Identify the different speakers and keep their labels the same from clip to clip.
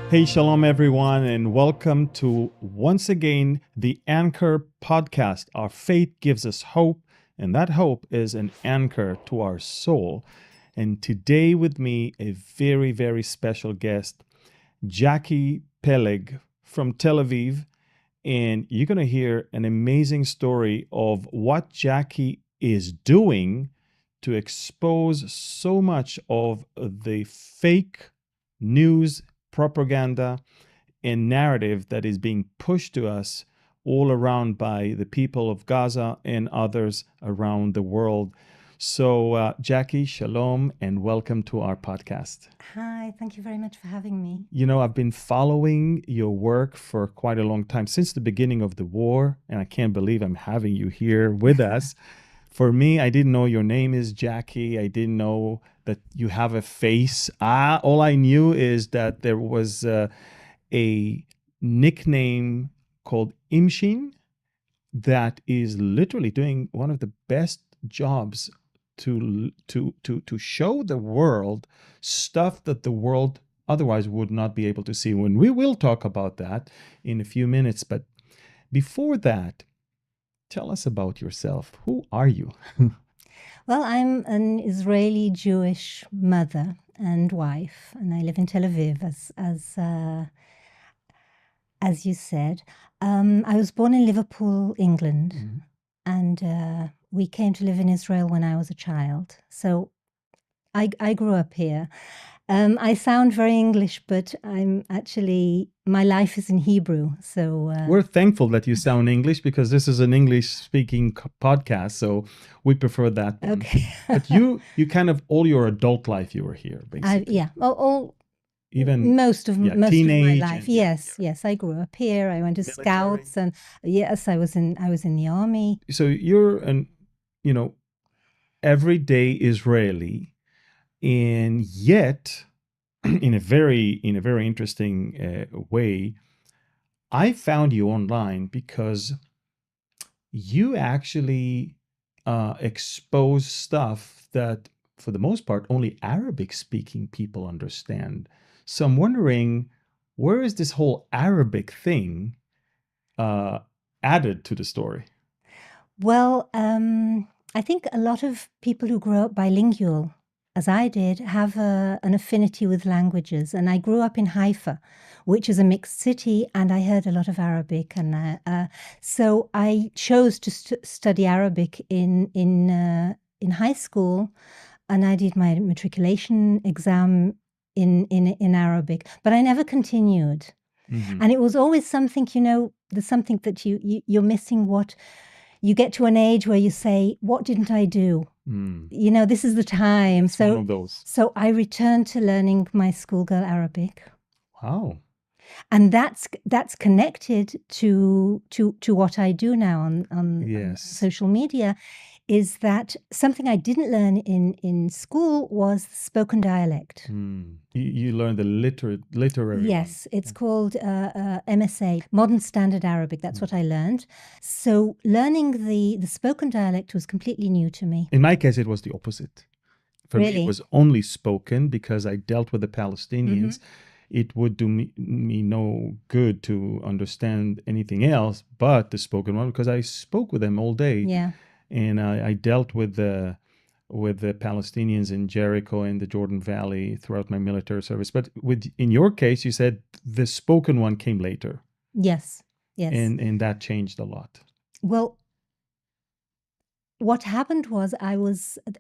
Speaker 1: Hey, shalom, everyone, and welcome to once again the Anchor podcast. Our faith gives us hope, and that hope is an anchor to our soul. And today, with me, a very, very special guest, Jacqui Peleg from Tel Aviv. And you're going to hear an amazing story of what Jacqui is doing to expose so much of the fake news, propaganda, and narrative that is being pushed to us all around by the people of Gaza and others around the world. So, Jacqui, shalom, and welcome to our podcast.
Speaker 2: Hi, thank you very much for having me.
Speaker 1: You know, I've been following your work for quite a long time, since the beginning of the war, and I can't believe I'm having you here with us. For me, I didn't know your name is Jacqui. I didn't know that you have a face. All I knew is that there was a nickname called Imshin that is literally doing one of the best jobs to show the world stuff that the world otherwise would not be able to see. When we will talk about that in a few minutes, but before that, tell us about yourself. Who are you?
Speaker 2: Well, I'm an Israeli Jewish mother and wife, and I live in Tel Aviv, as you said. I was born in Liverpool, England, and we came to live in Israel when I was a child. So I grew up here. I sound very English, but my life is in Hebrew. So
Speaker 1: we're thankful that you sound English because this is an English-speaking podcast, so we prefer that one.
Speaker 2: Okay.
Speaker 1: But you kind of all your adult life you were here, basically.
Speaker 2: Most of my life.
Speaker 1: And,
Speaker 2: yes, I grew up here. I went to
Speaker 1: military.
Speaker 2: Scouts, and yes, I was in the army.
Speaker 1: So you're an everyday Israeli, and yet in a very interesting way, I found you online because you actually expose stuff that for the most part only Arabic speaking people understand. So I'm wondering, where is this whole Arabic thing added to the story?
Speaker 2: Well, I think a lot of people who grow up bilingual, as I did, have an affinity with languages. And I grew up in Haifa, which is a mixed city, and I heard a lot of Arabic. And so I chose to study Arabic in high school, and I did my matriculation exam in Arabic, but I never continued.
Speaker 1: Mhm.
Speaker 2: And it was always something, there's something that you're missing. What you get to an age where you say, what didn't I do? This is the time.
Speaker 1: It's one of those.
Speaker 2: So I returned to learning my schoolgirl Arabic.
Speaker 1: Wow.
Speaker 2: And that's connected to what I do now on social media. Is that something I didn't learn in school was spoken dialect.
Speaker 1: You learned the literary
Speaker 2: Yes,
Speaker 1: one.
Speaker 2: it's called MSA, Modern Standard Arabic. That's what I learned. So learning the spoken dialect was completely new to me.
Speaker 1: In my case, it was the opposite. For me,
Speaker 2: Really?
Speaker 1: it was only spoken because I dealt with the Palestinians. It would do me no good to understand anything else but the spoken one because I spoke with them all day.
Speaker 2: Yeah.
Speaker 1: And I dealt with the Palestinians in Jericho and the Jordan Valley throughout my military service. But in your case, you said the spoken one came later.
Speaker 2: Yes.
Speaker 1: And that changed a lot.
Speaker 2: Well, what happened was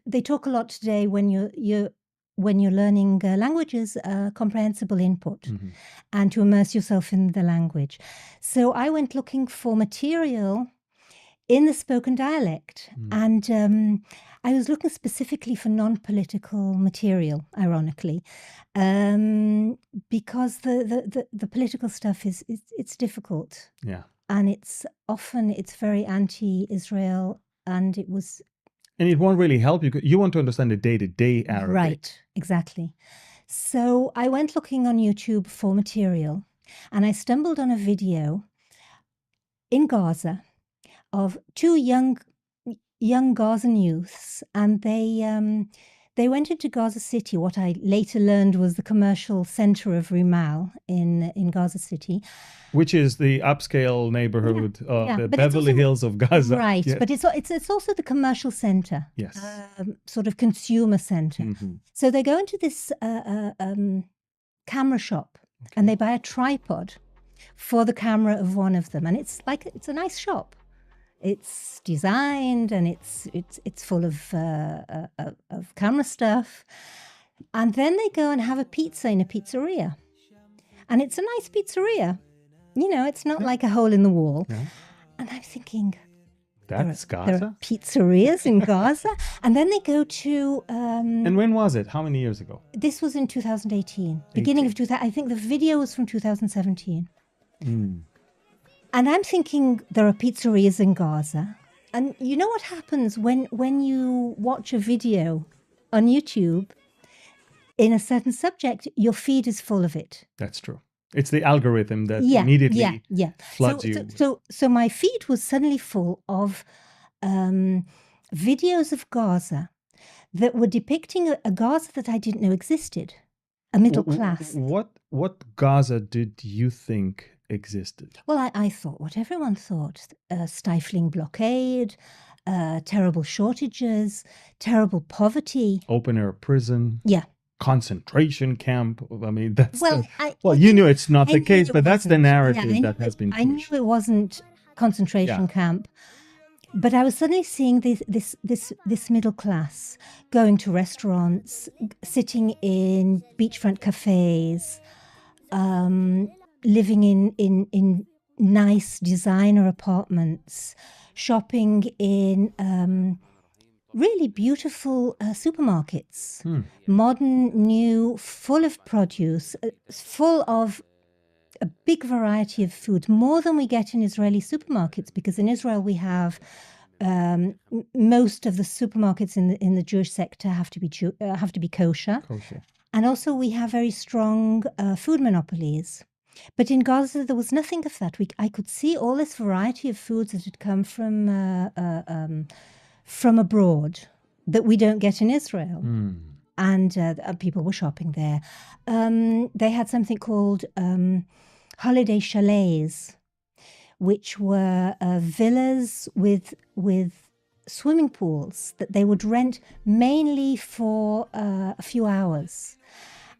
Speaker 2: they talk a lot today when you're learning languages, comprehensible input, and to immerse yourself in the language. So I went looking for material in the spoken dialect, and I was looking specifically for non-political material, ironically, because the political stuff it's difficult.
Speaker 1: Yeah.
Speaker 2: And it's very anti-Israel, and it
Speaker 1: won't really help you. You want to understand the day-to-day Arabic.
Speaker 2: Right, exactly. So I went looking on YouTube for material, and I stumbled on a video in Gaza of two young Gazan youths, and They went into Gaza City, what I later learned was the commercial center of Rumal in Gaza City.
Speaker 1: Which is the upscale neighborhood of the
Speaker 2: But it's
Speaker 1: Beverly
Speaker 2: also-
Speaker 1: Hills of Gaza.
Speaker 2: Right,
Speaker 1: Yes.
Speaker 2: but it's also the commercial center.
Speaker 1: Yes.
Speaker 2: Sort of consumer center.
Speaker 1: Mhm.
Speaker 2: So they go into this camera shop and they buy a tripod for the camera of one of them, and it's a nice shop. It's designed and it's full of camera stuff, and then they go and have a pizza in a pizzeria, and it's a nice pizzeria. You know, it's not like a hole in the wall.
Speaker 1: Yeah.
Speaker 2: And I'm thinking,
Speaker 1: That's
Speaker 2: there
Speaker 1: Gaza.
Speaker 2: are pizzerias in Gaza, and then they go to.
Speaker 1: And when was it? How many years ago?
Speaker 2: This was in 2018, beginning of 2000. I think the video was from 2017. And I'm thinking there are pizzerias in Gaza. And you know what happens when you watch a video on YouTube in a certain subject, your feed is full of it.
Speaker 1: That's true. It's the algorithm that immediately floods you.
Speaker 2: So my feed was suddenly full of videos of Gaza that were depicting a Gaza that I didn't know existed, a middle class.
Speaker 1: What Gaza did you think existed?
Speaker 2: Well, I thought what everyone thought: stifling blockade, terrible shortages, terrible poverty.
Speaker 1: Open air prison.
Speaker 2: Yeah.
Speaker 1: Concentration camp. I mean, that's
Speaker 2: well,
Speaker 1: you knew it's not the
Speaker 2: knew
Speaker 1: case,
Speaker 2: it
Speaker 1: but that's the
Speaker 2: wasn't.
Speaker 1: narrative that has been pushed.
Speaker 2: I knew it wasn't concentration camp, but I was suddenly seeing this middle class going to restaurants, sitting in beachfront cafes, living in nice designer apartments, shopping in really beautiful supermarkets, modern, new, full of produce, full of a big variety of food, more than we get in Israeli supermarkets, because in Israel we have most of the supermarkets in the Jewish sector have to be kosher. And also we have very strong food monopolies. But in Gaza, there was nothing of that. I could see all this variety of foods that had come from abroad that we don't get in Israel. And people were shopping there. They had something called holiday chalets, which were villas with swimming pools that they would rent mainly for a few hours.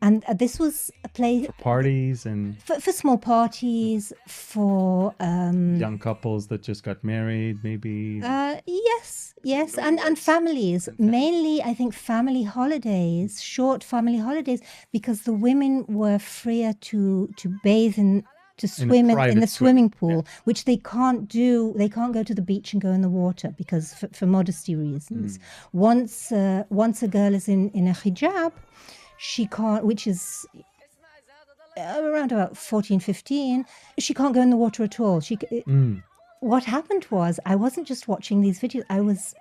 Speaker 2: And this was a place
Speaker 1: for parties and
Speaker 2: for small parties, for
Speaker 1: young couples that just got married, maybe.
Speaker 2: Yes, and families. Mainly, I think family holidays, short family holidays, because the women were freer to bathe to swim in the swimming pool, which they can't do. They can't go to the beach and go in the water because for modesty reasons. Once a girl is in a hijab, she can't, which is around about 14, 15, she can't go in the water at all. What happened was, I wasn't just watching these videos,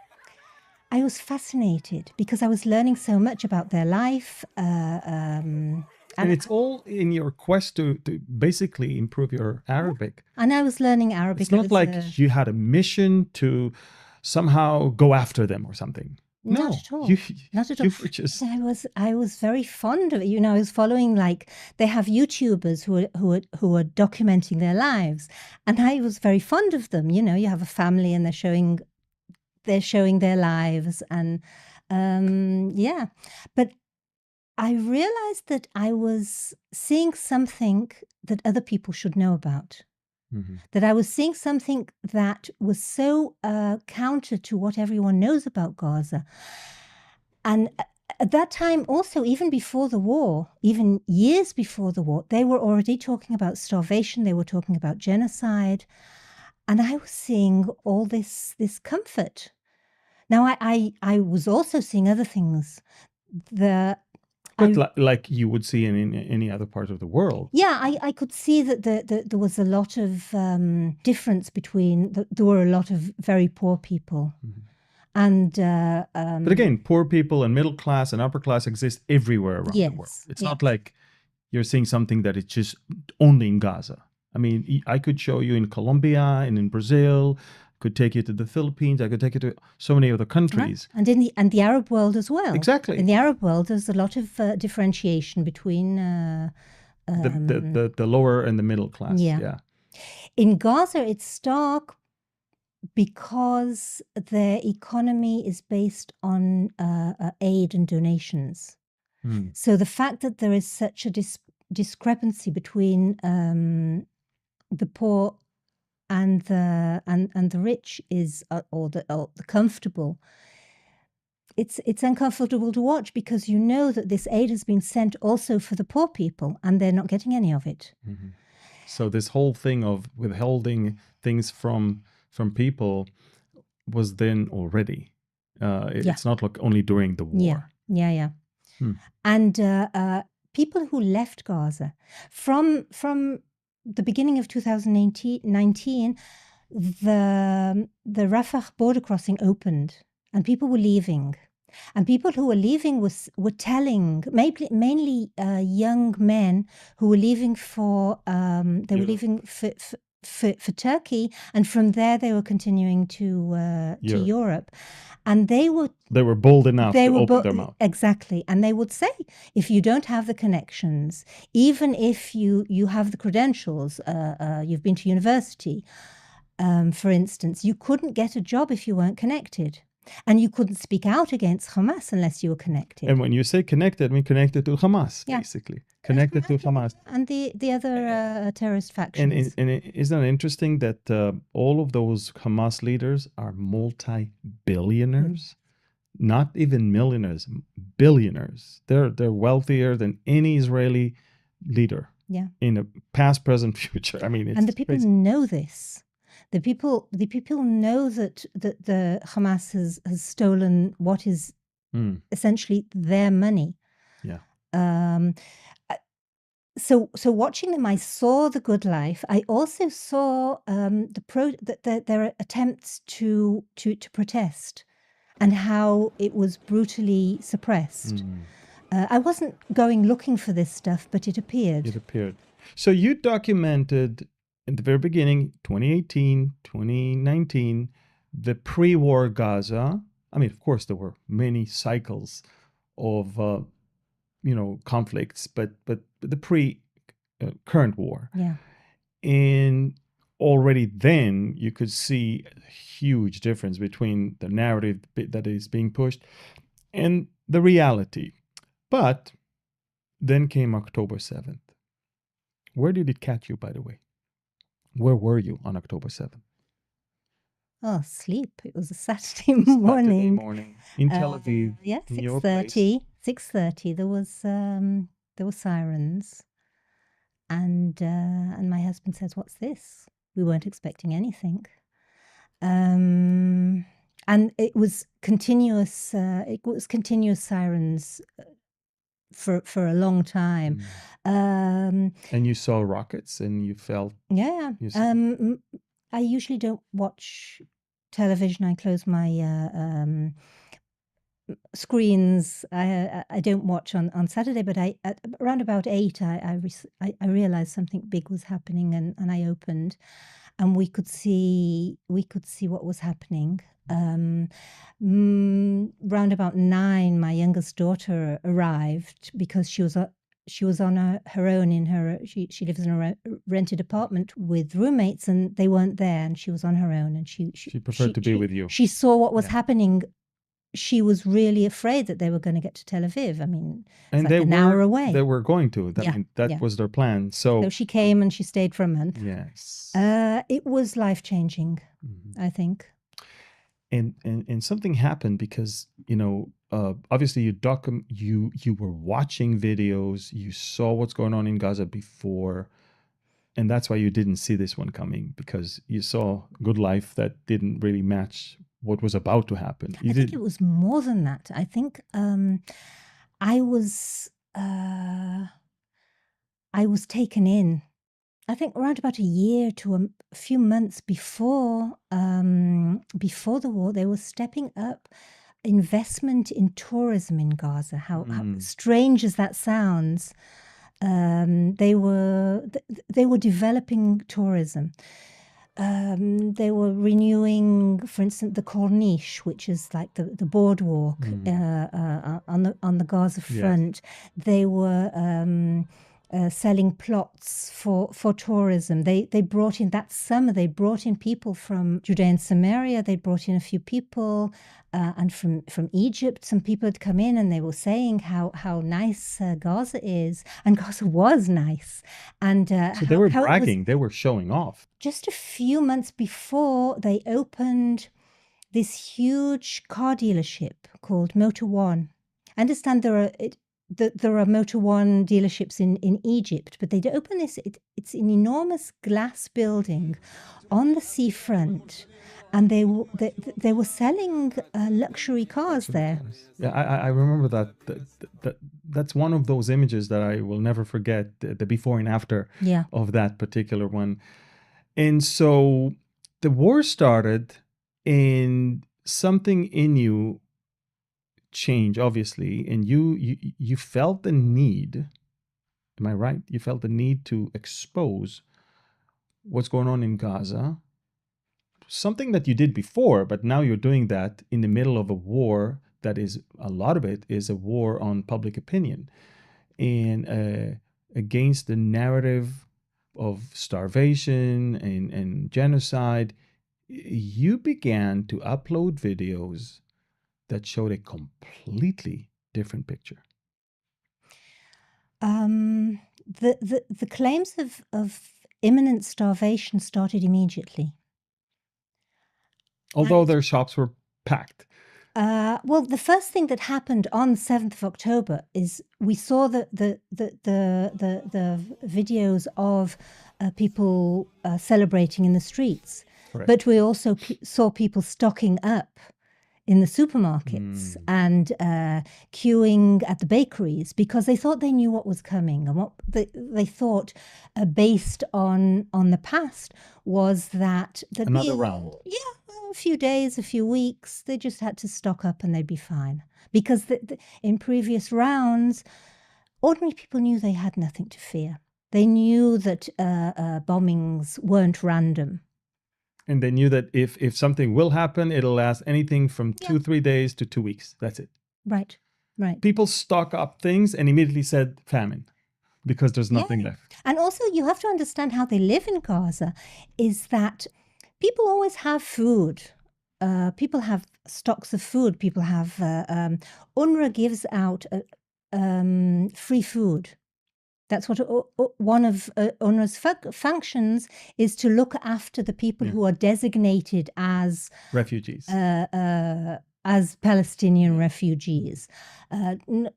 Speaker 2: I was fascinated because I was learning so much about their life. And
Speaker 1: it's all in your quest to basically improve your Arabic.
Speaker 2: And I was learning Arabic.
Speaker 1: It's not like you had a mission to somehow go after them or something.
Speaker 2: Not at all. Not at all.
Speaker 1: You were just...
Speaker 2: I was very fond of it. You know, I was following, like, they have YouTubers who are documenting their lives, and I was very fond of them. You know, you have a family and they're showing their lives, and But I realized that I was seeing something that other people should know about. That I was seeing something that was so counter to what everyone knows about Gaza. And at that time also, even before the war, even years before the war, they were already talking about starvation, they were talking about genocide. And I was seeing all this comfort. Now, I was also seeing other things.
Speaker 1: But like you would see in any other part of the world.
Speaker 2: Yeah, I could see that there was a lot of difference between, there were a lot of very poor people. And
Speaker 1: but again, poor people and middle class and upper class exist everywhere around the world. It's not like you're seeing something that is just only in Gaza. I mean, I could show you in Colombia and in Brazil, could take you to the Philippines. I could take you to so many other countries.
Speaker 2: And in the Arab world as well.
Speaker 1: Exactly.
Speaker 2: In the Arab world, there's a lot of differentiation between
Speaker 1: the lower and the middle class. Yeah.
Speaker 2: In Gaza, it's stark because their economy is based on aid and donations. So the fact that there is such a discrepancy between the poor and the rich is or the comfortable. It's uncomfortable to watch because you know that this aid has been sent also for the poor people and they're not getting any of it.
Speaker 1: Mm-hmm. So this whole thing of withholding things from people was then already. It's not like only during the war.
Speaker 2: Yeah. And people who left Gaza from the beginning of 2019, the Rafah border crossing opened, and people were leaving. And people who were leaving were telling, mainly young men who were leaving for Turkey, and from there they were continuing to Europe. And they were
Speaker 1: bold enough to open their mouth.
Speaker 2: Exactly. And they would say, if you don't have the connections, even if you have the credentials, you've been to university, for instance, you couldn't get a job if you weren't connected. And you couldn't speak out against Hamas unless you were connected.
Speaker 1: And when you say connected, I mean connected to Hamas, basically. Connected to Hamas.
Speaker 2: And the other terrorist factions.
Speaker 1: And isn't it interesting that all of those Hamas leaders are multi-billionaires? Not even millionaires, billionaires. They're wealthier than any Israeli leader.
Speaker 2: Yeah.
Speaker 1: In the past, present, future. I mean, it's
Speaker 2: and the people
Speaker 1: crazy.
Speaker 2: know this. The people know that the Hamas has stolen what is essentially their money.
Speaker 1: Yeah.
Speaker 2: So watching them, I saw the good life. I also saw their attempts to protest and how it was brutally suppressed. I wasn't going looking for this stuff, but it appeared.
Speaker 1: It appeared. So you documented in the very beginning, 2018, 2019, the pre-war Gaza. I mean, of course, there were many cycles of, conflicts, but the current war.
Speaker 2: Yeah.
Speaker 1: And already then you could see a huge difference between the narrative that is being pushed and the reality. But then came October 7th. Where did it catch you, by the way? Where were you on October 7th?
Speaker 2: Oh, sleep. It was a Saturday morning.
Speaker 1: In Tel Aviv.
Speaker 2: Yeah, 6:30. 6:30. There were sirens, and my husband says, "What's this?" We weren't expecting anything, and it was continuous. It was continuous sirens for a long time.
Speaker 1: And you saw rockets, and you felt.
Speaker 2: Yeah. I usually don't watch television. I close my screens. I don't watch on Saturday, but at around about 8, I realized something big was happening, and I opened, and we could see what was happening. Round about 9, my youngest daughter arrived because she was on her own in her. She lives in a rented apartment with roommates, and they weren't there, and she was on her own, and she
Speaker 1: preferred to be with you.
Speaker 2: She saw what was happening. She was really afraid that they were going to get to Tel Aviv. I mean, it's like an hour away.
Speaker 1: They were going to. That was their plan. So
Speaker 2: she came and she stayed for a month.
Speaker 1: Yes.
Speaker 2: It was life-changing, I think.
Speaker 1: And something happened because, obviously you were watching videos, you saw what's going on in Gaza before, and that's why you didn't see this one coming, because you saw good life that didn't really match what was about to happen.
Speaker 2: I think it was more than that. I think I was taken in. I think around about a year to a few months before the war, they were stepping up investment in tourism in Gaza. How strange as that sounds, they were developing tourism. they were renewing, for instance, the corniche, which is like the boardwalk on the Gaza front. They were selling plots for tourism. They brought in that summer. They brought in people from Judea and Samaria. They brought in a few people, and from Egypt. Some people had come in, and they were saying how nice Gaza is, and Gaza was nice. And
Speaker 1: so they were bragging. They were showing off.
Speaker 2: Just a few months before, they opened this huge car dealership called Motor One. I understand there are Motor One dealerships in Egypt, but they open this. It's an enormous glass building on the seafront, and they were selling luxury cars there.
Speaker 1: Yeah, I remember that. That's one of those images that I will never forget. The before and after of that particular one. And so the war started, and something in you changed, obviously, and you felt the need. Am I right? You felt the need to expose what's going on in Gaza. Something that you did before, but now you're doing that in the middle of a war that is, a lot of it is a war on public opinion and against the narrative of starvation and genocide. You began to upload videos that showed a completely different picture.
Speaker 2: The claims of imminent starvation started immediately.
Speaker 1: Although their shops were packed.
Speaker 2: Well, the first thing that happened on the 7th of October is we saw the videos of people celebrating in the streets. Correct. But we also saw people stocking up in the supermarkets and queuing at the bakeries because they thought they knew what was coming. And what they thought, based on the past, was that
Speaker 1: another round.
Speaker 2: Yeah, a few days, a few weeks, they just had to stock up and they'd be fine. Because in previous rounds, ordinary people knew they had nothing to fear. They knew that bombings weren't random.
Speaker 1: And they knew that if something will happen, it'll last anything from 2-3 days to 2 weeks. That's it.
Speaker 2: Right.
Speaker 1: People stock up things and immediately said famine because there's nothing left.
Speaker 2: And also you have to understand how they live in Gaza is that people always have food. People have stocks of food. People have... UNRWA gives out free food. That's what one of UNRWA's functions is, to look after the people who are designated as
Speaker 1: refugees,
Speaker 2: as Palestinian refugees,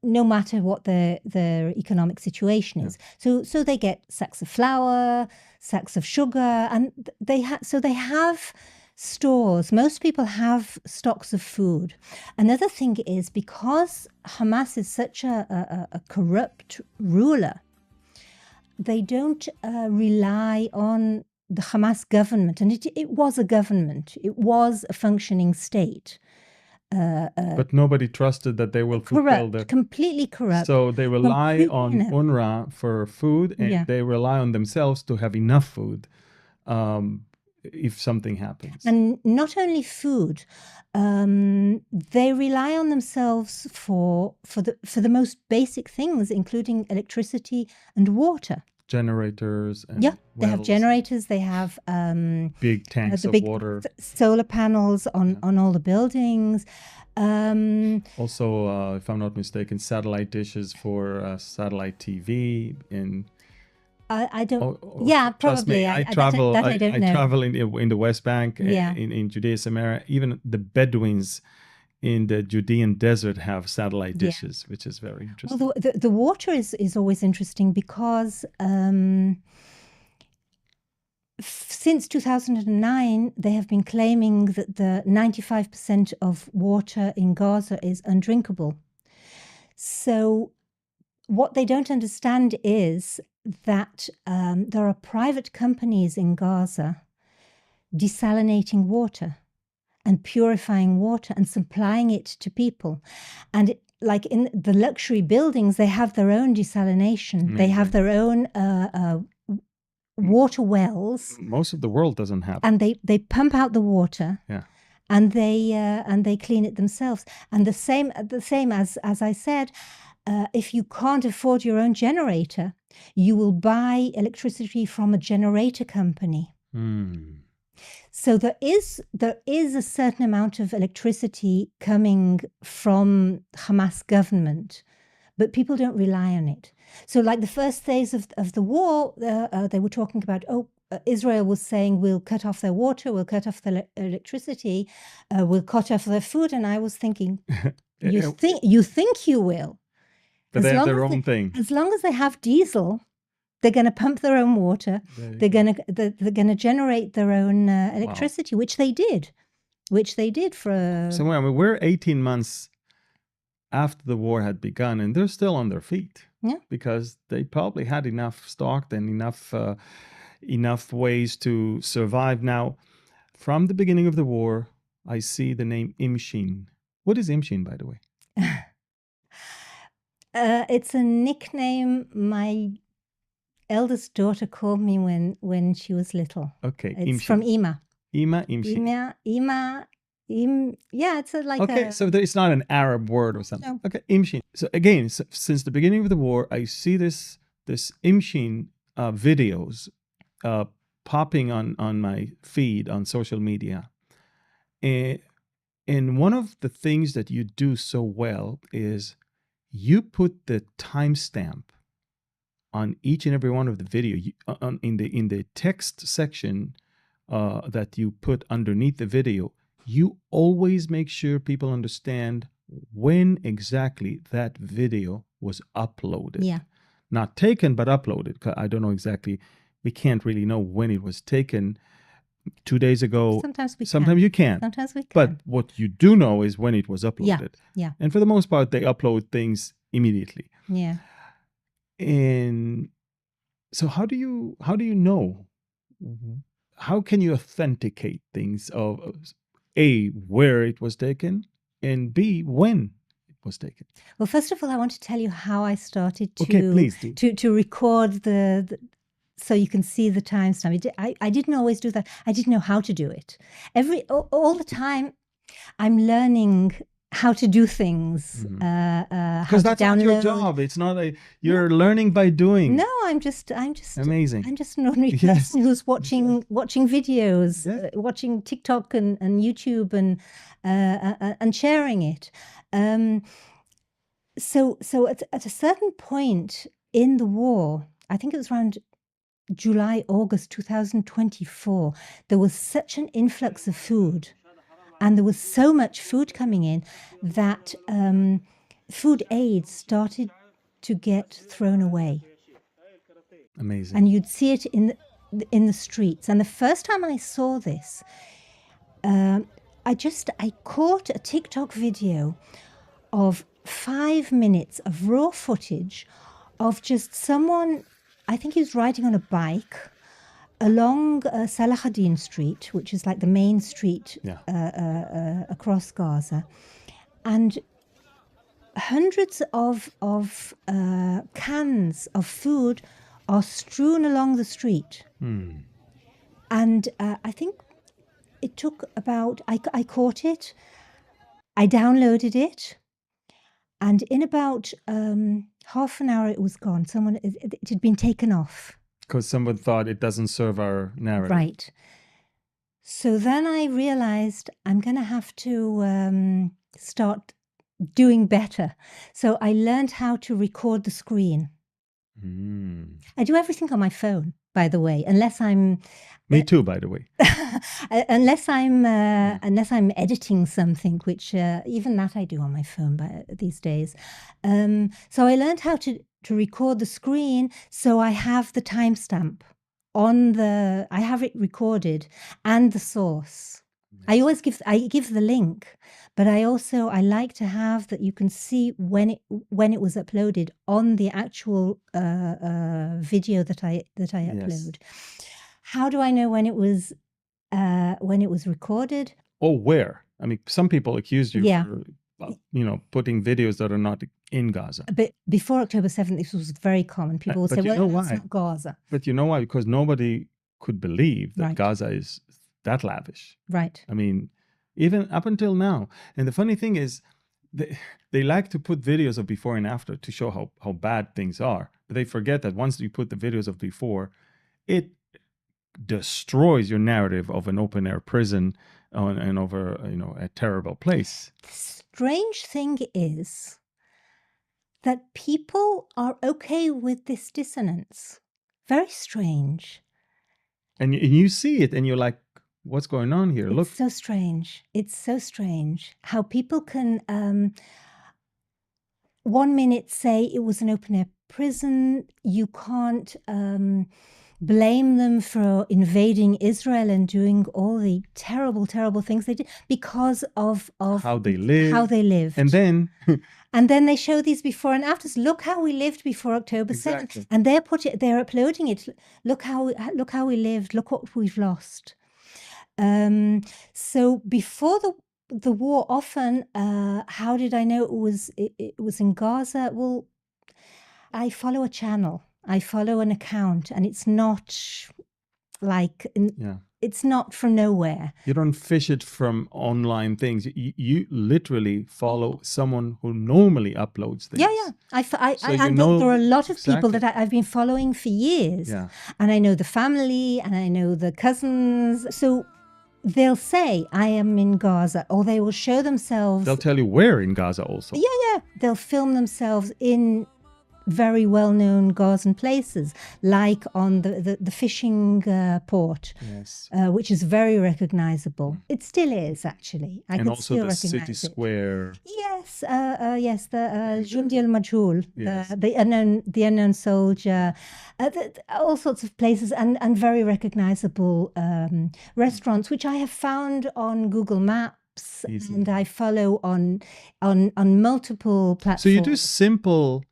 Speaker 2: no matter what their economic situation is. So they get sacks of flour, sacks of sugar, and they have stores. Most people have stocks of food. Another thing is, because Hamas is such a corrupt ruler, they don't rely on the Hamas government. And it was a government. It was a functioning state.
Speaker 1: But nobody trusted that they will fulfill that.
Speaker 2: Completely corrupt.
Speaker 1: So they rely on UNRWA for food, and they rely on themselves to have enough food if something happens.
Speaker 2: And not only food, they rely on themselves for the most basic things, including electricity and water.
Speaker 1: Generators and
Speaker 2: they have generators. They have
Speaker 1: big tanks of water,
Speaker 2: solar panels on all the buildings.
Speaker 1: Also, if I'm not mistaken, satellite dishes for satellite TV.
Speaker 2: I don't. Probably.
Speaker 1: I travel.
Speaker 2: I don't know.
Speaker 1: I travel in the West Bank, in Judea, Samaria. Even the Bedouins in the Judean desert have satellite dishes, which is very interesting.
Speaker 2: Well, the water is always interesting because since 2009, they have been claiming that the 95% of water in Gaza is undrinkable. So what they don't understand is that there are private companies in Gaza desalinating water and purifying water and supplying it to people. And like in the luxury buildings, they have their own desalination. They have their own water wells.
Speaker 1: Most of the world doesn't have.
Speaker 2: And they pump out the water.
Speaker 1: Yeah.
Speaker 2: And they clean it themselves. And the same as I said, if you can't afford your own generator, you will buy electricity from a generator company. So there is a certain amount of electricity coming from Hamas government, but people don't rely on it. So like the first days of the war, they were talking about, Israel was saying, we'll cut off their water, we'll cut off their electricity, we'll cut off their food. And I was thinking, you think you will.
Speaker 1: But they have their own thing.
Speaker 2: As long as they have diesel, they're going to pump their own water. They're going to generate their own electricity,
Speaker 1: wow.
Speaker 2: which they did for.
Speaker 1: So I mean, we're 18 months after the war had begun, and they're still on their feet.
Speaker 2: Yeah.
Speaker 1: Because they probably had enough stocked and enough ways to survive. Now, from the beginning of the war, I see the name Imshin. What is Imshin, by the way?
Speaker 2: It's a nickname my eldest daughter called me when she was little.
Speaker 1: Okay,
Speaker 2: it's Imshin. From Ima.
Speaker 1: Imshin.
Speaker 2: Yeah, it's
Speaker 1: so it's not an Arab word or something. No. Okay, Imshin. So again, since the beginning of the war, I see this Imshin videos popping on my feed on social media. And one of the things that you do so well is you put the timestamp on each and every one of the video in the text section that you put underneath the video. You always make sure people understand when exactly that video was uploaded.
Speaker 2: Yeah.
Speaker 1: Not taken, but uploaded. I don't know exactly. We can't really know when it was taken. 2 days ago.
Speaker 2: Sometimes you can.
Speaker 1: Sometimes we can. But what you do know is when it was uploaded.
Speaker 2: Yeah.
Speaker 1: And for the most part, they upload things immediately.
Speaker 2: Yeah.
Speaker 1: And so how do you know? How can you authenticate things of A, where it was taken, and B, when it was taken?
Speaker 2: Well, first of all, I want to tell you how I started to record the so you can see the timestamp. I didn't always do that. I didn't know how to do it. All the time, I'm learning how to do things.
Speaker 1: Because that's not your job. It's not you're learning by doing.
Speaker 2: No, I'm just
Speaker 1: amazing.
Speaker 2: I'm just an ordinary person who's watching videos, watching TikTok and YouTube and sharing it. So at a certain point in the war, I think it was around July, August 2024, there was such an influx of food, and there was so much food coming in that food aid started to get thrown away.
Speaker 1: Amazing.
Speaker 2: And you'd see it in the streets. And the first time I saw this, I caught a TikTok video of 5 minutes of raw footage of just someone, I think he was riding on a bike along Salahuddin Street, which is like the main street across Gaza, and hundreds of cans of food are strewn along the street. And I think it took about, I caught it, I downloaded it, and in about half an hour it was gone. It had been taken off.
Speaker 1: Because someone thought it doesn't serve our narrative.
Speaker 2: Right. So then I realized I'm going to have to start doing better. So I learned how to record the screen. I do everything on my phone, by the way, unless I'm...
Speaker 1: Me too, by the way.
Speaker 2: unless I'm editing something, which even that I do on my phone these days. So I learned how to record the screen, so I have the timestamp I have it recorded and the source. I always give the link, but I like to have that you can see when it was uploaded on the actual video that I upload. How do I know when it was recorded?
Speaker 1: Or where? I mean, some people accuse you for, putting videos that are not in Gaza.
Speaker 2: But before October 7th, this was very common. People would
Speaker 1: But
Speaker 2: say,
Speaker 1: you
Speaker 2: well,
Speaker 1: know
Speaker 2: that's
Speaker 1: why?
Speaker 2: not Gaza.
Speaker 1: But you know why? Because nobody could believe that
Speaker 2: Right.
Speaker 1: Gaza is that lavish.
Speaker 2: Right.
Speaker 1: I mean, even up until now. And the funny thing is, they like to put videos of before and after to show how bad things are. But they forget that once you put the videos of before, it destroys your narrative of an open air prison and over a terrible place.
Speaker 2: The strange thing is that people are okay with this dissonance. Very strange.
Speaker 1: And you see it and you're like, what's going on here? Look.
Speaker 2: It's so strange. It's so strange how people can 1 minute say it was an open air prison. You can't blame them for invading Israel and doing all the terrible, terrible things they did because of
Speaker 1: how they lived.
Speaker 2: And
Speaker 1: then
Speaker 2: and then they show these before and afters. Look how we lived before October 7th. And they're uploading it. Look how we lived. Look what we've lost. So before the war, often, how did I know it was in Gaza? Well, I follow a channel. I follow an account, and it's not like it's not from nowhere.
Speaker 1: You don't fish it from online things. You literally follow someone who normally uploads things.
Speaker 2: Yeah. I know there are a lot of people that I've been following for years.
Speaker 1: Yeah.
Speaker 2: And I know the family, and I know the cousins. So they'll say, I am in Gaza, or they will show themselves.
Speaker 1: They'll tell you where in Gaza also.
Speaker 2: Yeah. They'll film themselves in very well-known Gazan places, like on the fishing port,
Speaker 1: yes,
Speaker 2: which is very recognizable. It still is, actually. I
Speaker 1: and
Speaker 2: can
Speaker 1: also
Speaker 2: still
Speaker 1: the
Speaker 2: recognize
Speaker 1: city
Speaker 2: it.
Speaker 1: Square.
Speaker 2: Yes, the Jundi al-Majhul,
Speaker 1: Yes.
Speaker 2: the unknown soldier, all sorts of places, and very recognizable restaurants, which I have found on Google Maps.
Speaker 1: Easy.
Speaker 2: And I follow on multiple platforms.
Speaker 1: So you do simple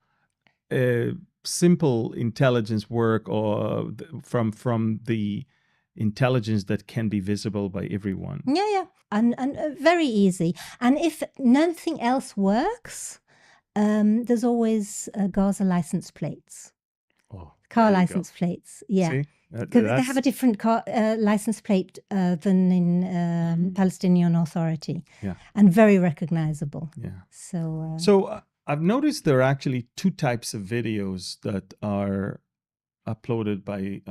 Speaker 1: intelligence work, or from the intelligence that can be visible by everyone.
Speaker 2: Yeah, and very easy. And if nothing else works, there's always Gaza license plates, car license plates. Yeah,
Speaker 1: See?
Speaker 2: Because they have a different license plate than in Palestinian Authority.
Speaker 1: Yeah,
Speaker 2: and very recognizable.
Speaker 1: Yeah.
Speaker 2: So
Speaker 1: I've noticed there are actually two types of videos that are uploaded by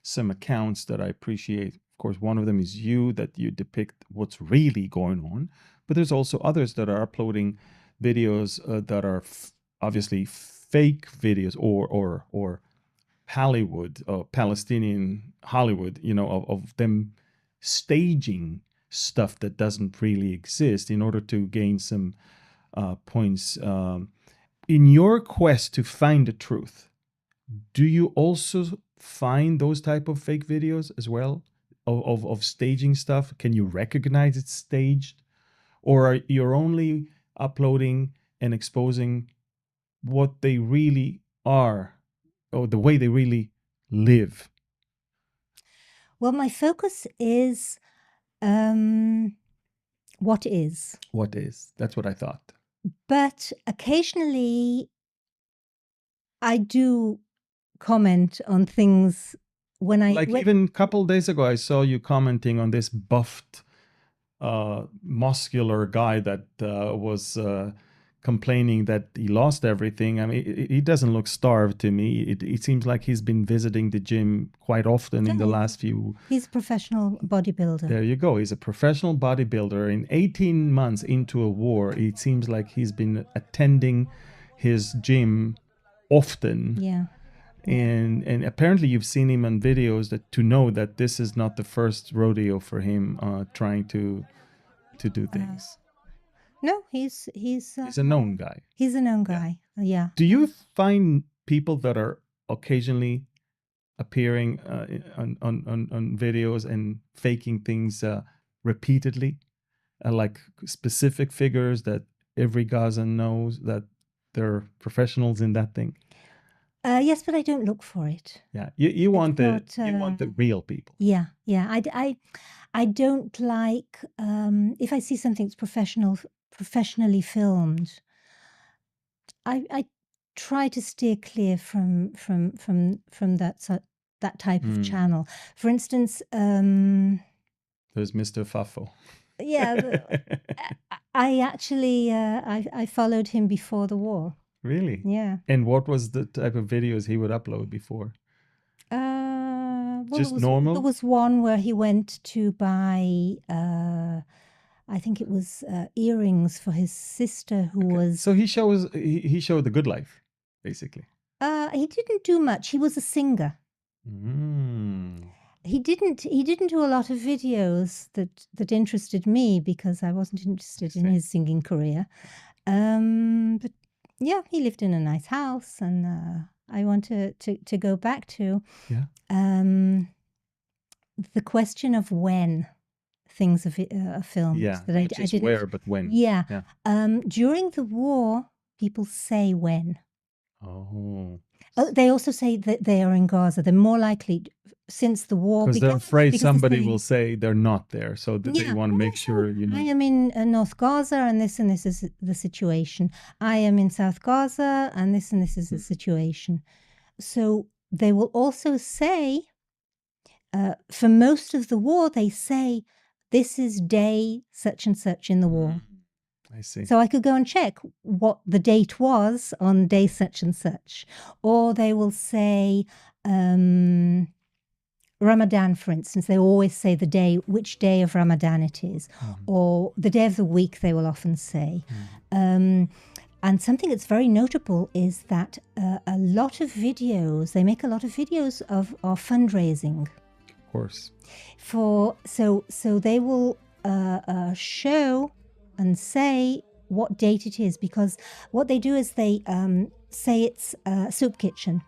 Speaker 1: some accounts that I appreciate. Of course, one of them is that you depict what's really going on. But there's also others that are uploading videos that are obviously fake videos or Hollywood, Palestinian Hollywood, of them staging stuff that doesn't really exist in order to gain some points. In your quest to find the truth, do you also find those type of fake videos as well of staging stuff? Can you recognize it's staged, or are you only uploading and exposing what they really are, or the way they really live?
Speaker 2: Well, my focus is what is.
Speaker 1: What is? That's what I thought.
Speaker 2: But occasionally I do comment on things when
Speaker 1: even a couple days ago, I saw you commenting on this buffed, muscular guy that was complaining that he lost everything. I mean, he doesn't look starved to me. It seems like he's been visiting the gym quite often in the last few.
Speaker 2: He's a professional bodybuilder.
Speaker 1: There you go. He's a professional bodybuilder. In 18 months into a war, it seems like he's been attending his gym often.
Speaker 2: Yeah.
Speaker 1: And apparently you've seen him on videos to know that this is not the first rodeo for him trying to do things.
Speaker 2: No, he's
Speaker 1: a known guy.
Speaker 2: He's a known guy. Yeah.
Speaker 1: Do you find people that are occasionally appearing on videos and faking things repeatedly, like specific figures that every Gazan knows that they're professionals in that thing?
Speaker 2: Yes, but I don't look for it.
Speaker 1: Yeah, you want the real people.
Speaker 2: Yeah. I don't like if I see something that's professionally filmed. I try to steer clear from that type of channel. For instance,
Speaker 1: There's Mr. Fafo.
Speaker 2: yeah, I actually I followed him before the war.
Speaker 1: Really?
Speaker 2: Yeah.
Speaker 1: And what was the type of videos he would upload before?
Speaker 2: Well,
Speaker 1: Just normal?
Speaker 2: There was one where he went to buy, I think it was earrings for his sister who was.
Speaker 1: So he showed the good life, basically.
Speaker 2: He didn't do much. He was a singer. He didn't do a lot of videos that interested me because I wasn't interested in his singing career. But yeah, he lived in a nice house, and I want to go back to the question of when things are filmed.
Speaker 1: Yeah,
Speaker 2: that I
Speaker 1: just
Speaker 2: didn't.
Speaker 1: where, but when.
Speaker 2: Yeah. During the war, people say when.
Speaker 1: Oh.
Speaker 2: They also say that they are in Gaza. They're more likely since the war
Speaker 1: because they're afraid somebody will say they're not there, so they want to make sure you know.
Speaker 2: I am in North Gaza, and this is the situation. I am in South Gaza, and this is the situation. So they will also say, for most of the war, they say this is day such and such in the war.
Speaker 1: I see.
Speaker 2: So I could go and check what the date was on day such and such. Or they will say Ramadan, for instance. They always say the day, which day of Ramadan it is. Or the day of the week, they will often say. And something that's very notable is that a lot of videos, they make a lot of videos of fundraising.
Speaker 1: Of course.
Speaker 2: So they will show and say what date it is, because what they do is they say it's a soup kitchen,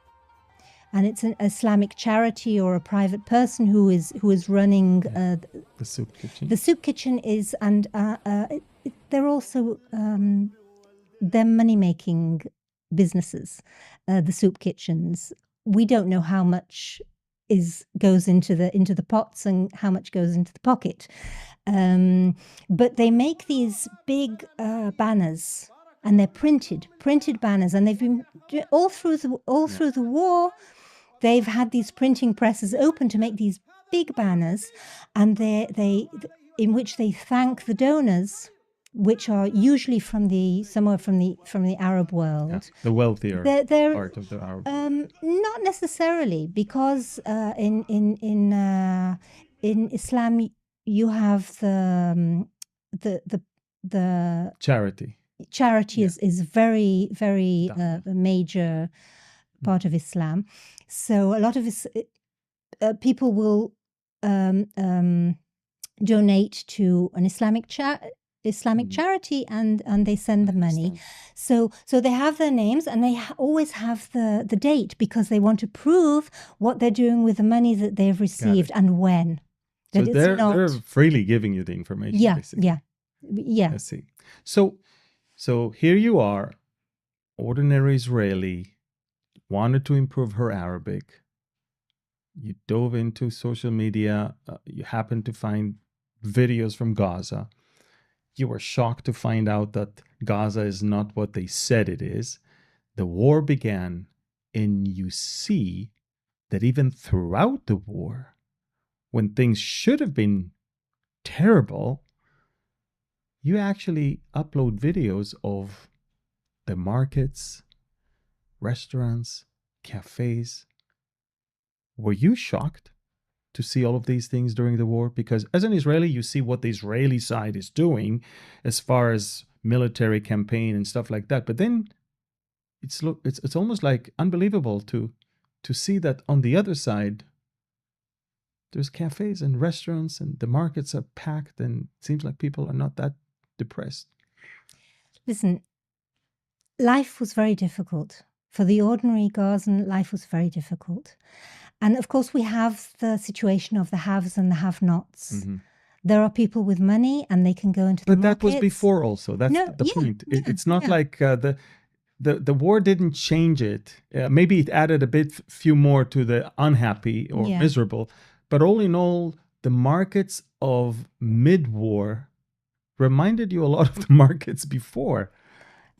Speaker 2: and it's an Islamic charity or a private person who is running
Speaker 1: the soup kitchen.
Speaker 2: The soup kitchen is, and they're also they're money-making businesses. The soup kitchens. We don't know how much goes into the pots and how much goes into the pocket. But they make these big banners, and they're printed banners, and they've been all through the war. They've had these printing presses open to make these big banners, and they in which they thank the donors, which are usually from the Arab world,
Speaker 1: the wealthier part of the Arab world.
Speaker 2: Not necessarily, because in Islam you have the
Speaker 1: charity.
Speaker 2: Charity is very, very a major part of Islam. So a lot of people will donate to an Islamic charity, and they send the money. So they have their names, and they always have the date, because they want to prove what they're doing with the money that they've received and when.
Speaker 1: So they're freely giving you the information. Basically.
Speaker 2: Yeah.
Speaker 1: I see. So here you are, ordinary Israeli, wanted to improve her Arabic. You dove into social media. You happened to find videos from Gaza. You were shocked to find out that Gaza is not what they said it is. The war began, and you see that even throughout the war, when things should have been terrible, you actually upload videos of the markets, restaurants, cafes. Were you shocked to see all of these things during the war? Because as an Israeli, you see what the Israeli side is doing as far as military campaign and stuff like that. But then it's almost like unbelievable to see that on the other side, there's cafes and restaurants, and the markets are packed, and it seems like people are not that depressed.
Speaker 2: Listen, life was very difficult. For the ordinary Gazan, life was very difficult. And of course, we have the situation of the haves and the have-nots. Mm-hmm. There are people with money, and they can go into the markets.
Speaker 1: But that was before also. That's the point. It's not like the war didn't change it. Maybe it added a few more to the unhappy or miserable. But all in all, the markets of mid-war reminded you a lot of the markets before.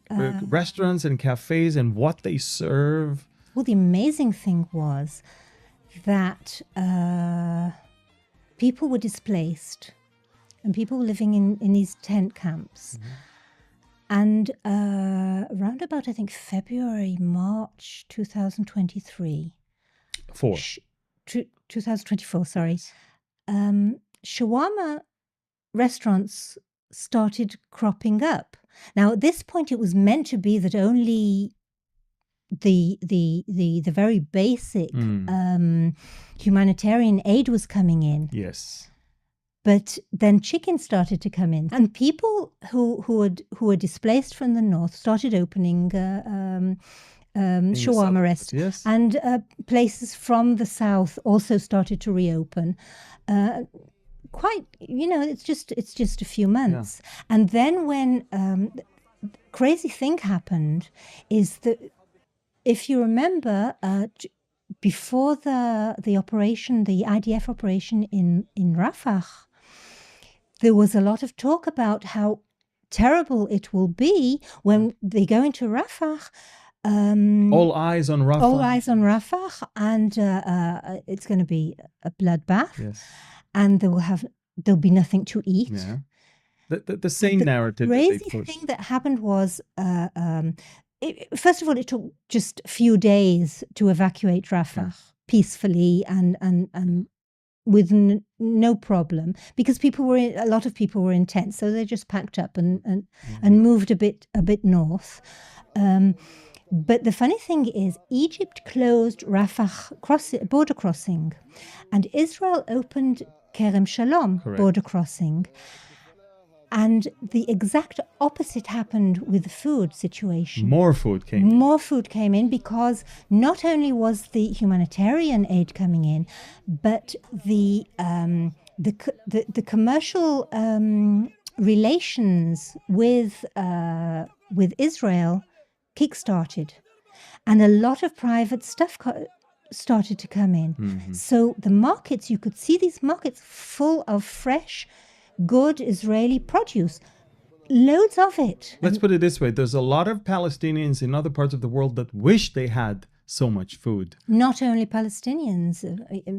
Speaker 1: restaurants and cafes and what they serve.
Speaker 2: Well, the amazing thing was that people were displaced and people were living in these tent camps. And around about, I think, February, March 2023. 2024, sorry. Shawarma restaurants started cropping up. Now, at this point, it was meant to be that only the very basic humanitarian aid was coming in.
Speaker 1: Yes.
Speaker 2: But then chicken started to come in, and people who were displaced from the north started opening shawarma restaurants,
Speaker 1: yes.
Speaker 2: and places from the south also started to reopen. Quite, it's just a few months, and then when crazy thing happened is that if you remember. Before the operation, the IDF operation in Rafah, there was a lot of talk about how terrible it will be when they go into Rafah.
Speaker 1: All eyes on Rafah.
Speaker 2: All eyes on Rafah, and it's going to be a bloodbath.
Speaker 1: Yes.
Speaker 2: And there'll be nothing to eat.
Speaker 1: Yeah. The same narrative.
Speaker 2: The crazy thing that happened was. First of all, it took just a few days to evacuate Rafah peacefully and with no problem, because a lot of people were in tents, so they just packed up and moved a bit north. But the funny thing is, Egypt closed Rafah border crossing, and Israel opened Kerem Shalom border crossing. And the exact opposite happened with the food situation.
Speaker 1: More food came
Speaker 2: in because not only was the humanitarian aid coming in, but the commercial relations with Israel kickstarted, and a lot of private stuff started to come in.
Speaker 1: Mm-hmm.
Speaker 2: So the markets, you could see these markets full of fresh, good Israeli produce, loads of it.
Speaker 1: Let's put it this way. There's a lot of Palestinians in other parts of the world that wish they had so much food.
Speaker 2: Not only Palestinians.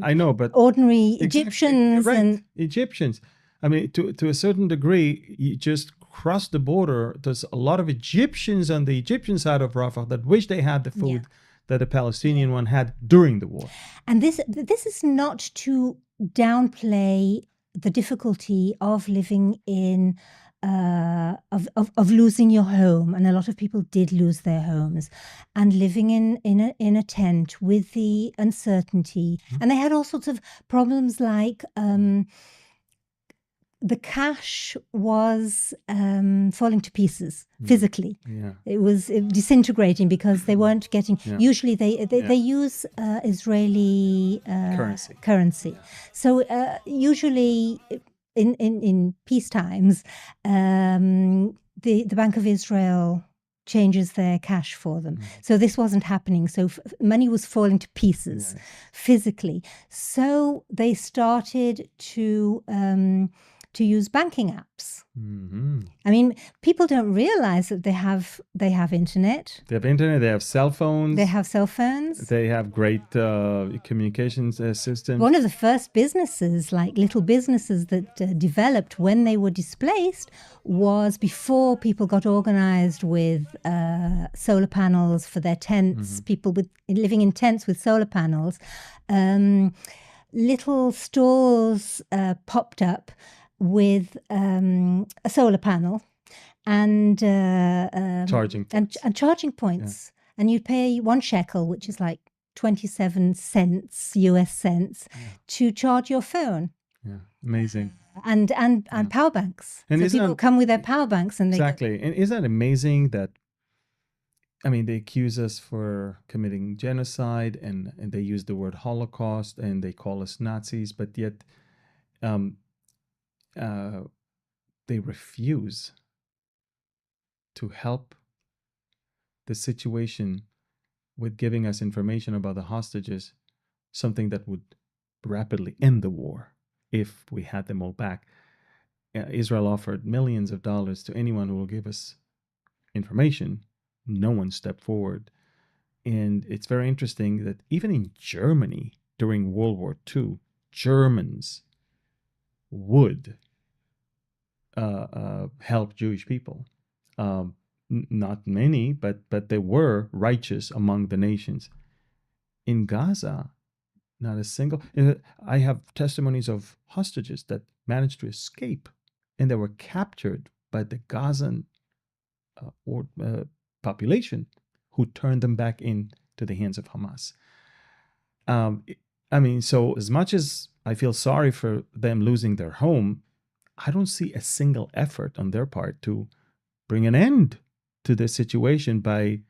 Speaker 1: I know, but...
Speaker 2: ordinary Egyptians.
Speaker 1: Right.
Speaker 2: And
Speaker 1: Egyptians. I mean, to a certain degree, you just cross the border. There's a lot of Egyptians on the Egyptian side of Rafah that wish they had the food that the Palestinian one had during the war.
Speaker 2: And this is not to downplay the difficulty of living in, of losing your home, and a lot of people did lose their homes, and living in a tent with the uncertainty, and they had all sorts of problems like the cash was falling to pieces physically.
Speaker 1: Yeah.
Speaker 2: It was disintegrating because they weren't getting. Usually they use Israeli currency. So usually in peace times, the Bank of Israel changes their cash for them. So this wasn't happening. So money was falling to pieces physically. So they started to use banking apps.
Speaker 1: Mm-hmm.
Speaker 2: I mean, people don't realize that they have internet.
Speaker 1: They have internet. They have cell phones.
Speaker 2: They have cell phones.
Speaker 1: They have great communications systems.
Speaker 2: One of the first businesses, like little businesses that developed when they were displaced, was before people got organized with solar panels for their tents. People living in tents with solar panels. Little stores popped up with a solar panel and
Speaker 1: charging points.
Speaker 2: And charging points. And you pay 1 shekel, which is like 27 cents, US cents, to charge your phone.
Speaker 1: Yeah, amazing.
Speaker 2: And power banks.
Speaker 1: And
Speaker 2: so people come with their power banks and they
Speaker 1: exactly. And isn't that amazing that, I mean, they accuse us for committing genocide and they use the word Holocaust and they call us Nazis, but yet they refuse to help the situation with giving us information about the hostages, something that would rapidly end the war if we had them all back. Israel offered millions of dollars to anyone who will give us information, no one stepped forward. And it's very interesting that even in Germany during World War II, Germans would help Jewish people. Not many, but they were righteous among the nations. In Gaza, not a single. I have testimonies of hostages that managed to escape, and they were captured by the Gazan population, who turned them back into the hands of Hamas. I mean, so as much as I feel sorry for them losing their home, I don't see a single effort on their part to bring an end to this situation by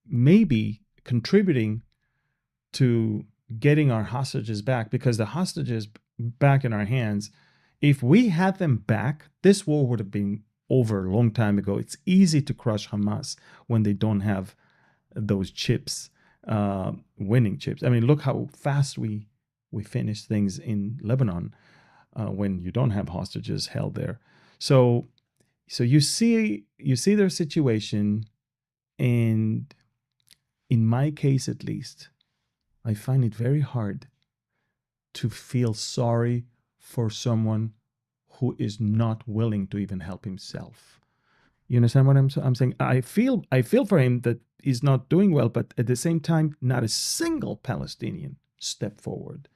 Speaker 1: maybe contributing to getting our hostages back, because the hostages back in our hands, if we had them back, this war would have been over a long time ago. It's easy to crush Hamas when they don't have those chips, winning chips. I mean, look how fast we finished things in Lebanon when you don't have hostages held there. So you see their situation, and in my case at least, I find it very hard to feel sorry for someone who is not willing to even help himself. You understand what I'm saying? I feel for him that he's not doing well, but at the same time, not a single Palestinian stepped forward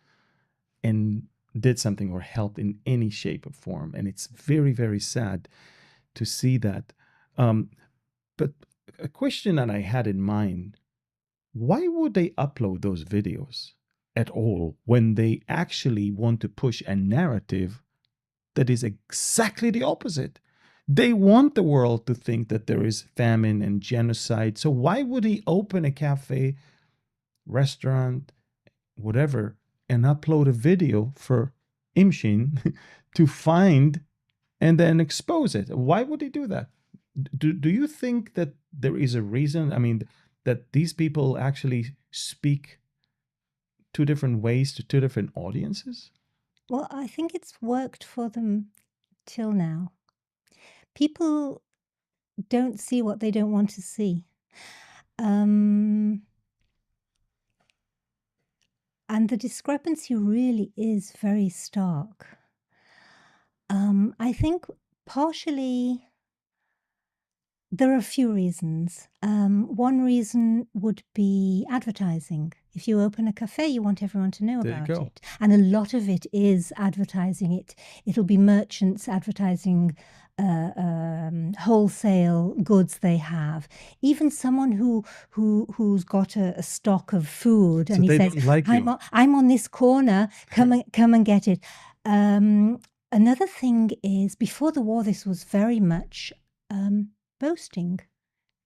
Speaker 1: and did something or helped in any shape or form. And it's very, very sad to see that. But a question that I had in mind: why would they upload those videos at all when they actually want to push a narrative that is exactly the opposite? They want the world to think that there is famine and genocide. So why would he open a cafe, restaurant, whatever, and upload a video for Imshin to find and then expose it? Why would he do that? Do you think that there is a reason? I mean, that these people actually speak two different ways to two different audiences?
Speaker 2: Well, I think it's worked for them till now. People don't see what they don't want to see. And the discrepancy really is very stark. I think partially there are a few reasons. One reason would be advertising. If you open a cafe, you want everyone to know about it. And a lot of it is advertising. It'll be merchants advertising wholesale goods they have. Even someone who's got a stock of food, and he says, I'm on this corner, come and get it. Another thing is, before the war, this was very much boasting.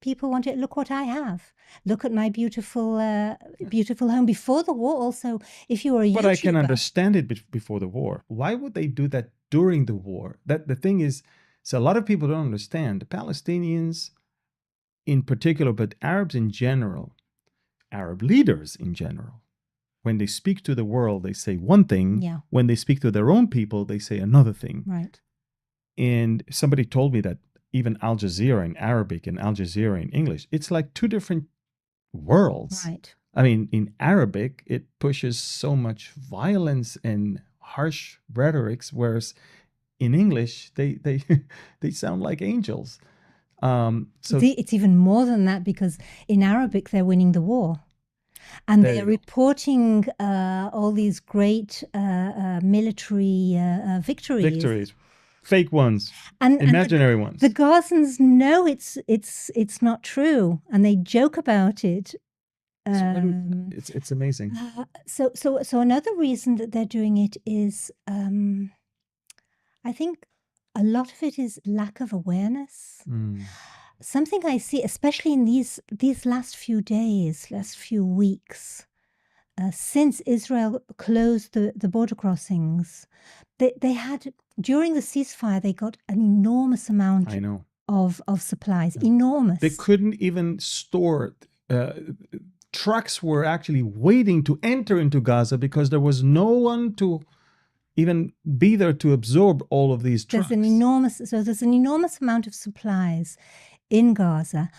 Speaker 2: People wanted, look what I have. Look at my beautiful home. Before the war, also, if you were a YouTuber.
Speaker 1: But I can understand it before the war. Why would they do that during the war? That the thing is, so a lot of people don't understand. The Palestinians in particular, but Arabs in general, Arab leaders in general, when they speak to the world, they say one thing.
Speaker 2: Yeah.
Speaker 1: When they speak to their own people, they say another thing.
Speaker 2: Right.
Speaker 1: And somebody told me that even Al Jazeera in Arabic and Al Jazeera in English, it's like two different worlds.
Speaker 2: Right.
Speaker 1: I mean, in Arabic, it pushes so much violence and harsh rhetorics, whereas in English, they sound like angels. So
Speaker 2: it's even more than that, because in Arabic, they're winning the war. And they're reporting all these great military victories.
Speaker 1: Fake ones, and imaginary ones.
Speaker 2: The Gazans know it's not true, and they joke about it.
Speaker 1: It's amazing.
Speaker 2: So another reason that they're doing it is, I think a lot of it is lack of awareness. Something I see, especially in these last few days, last few weeks, since Israel closed the border crossings, they had, during the ceasefire, they got an enormous amount of supplies. Enormous.
Speaker 1: They couldn't even store. Trucks were actually waiting to enter into Gaza because there was no one to even be there to absorb all of these trucks.
Speaker 2: There's an enormous amount of supplies in Gaza.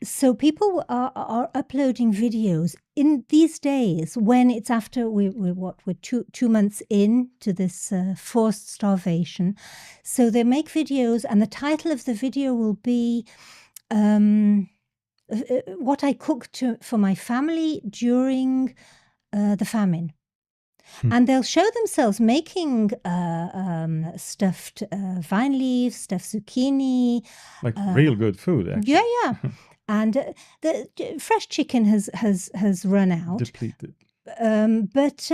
Speaker 2: So people are uploading videos in these days when it's after we're 2 months into this forced starvation. So they make videos, and the title of the video will be what I cooked for my family during the famine. And they'll show themselves making stuffed vine leaves, stuffed zucchini.
Speaker 1: Like real good food, actually.
Speaker 2: Yeah. And the fresh chicken has run out.
Speaker 1: Depleted.
Speaker 2: But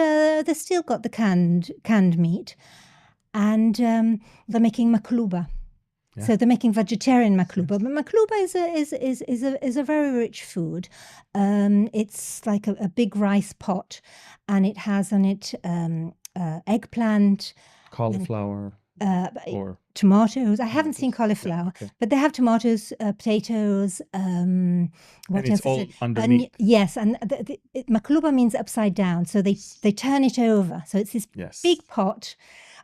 Speaker 2: they've still got the canned meat. And they're making makluba.
Speaker 1: Yeah.
Speaker 2: So they're making vegetarian makluba. But makluba is a very rich food. It's like a big rice pot, and it has on it eggplant,
Speaker 1: cauliflower, or
Speaker 2: tomatoes. I haven't seen cauliflower, but they have tomatoes, potatoes. What
Speaker 1: and
Speaker 2: else
Speaker 1: it's all
Speaker 2: is it?
Speaker 1: underneath.
Speaker 2: Yes, and makluba means upside down. So they turn it over. So it's this big pot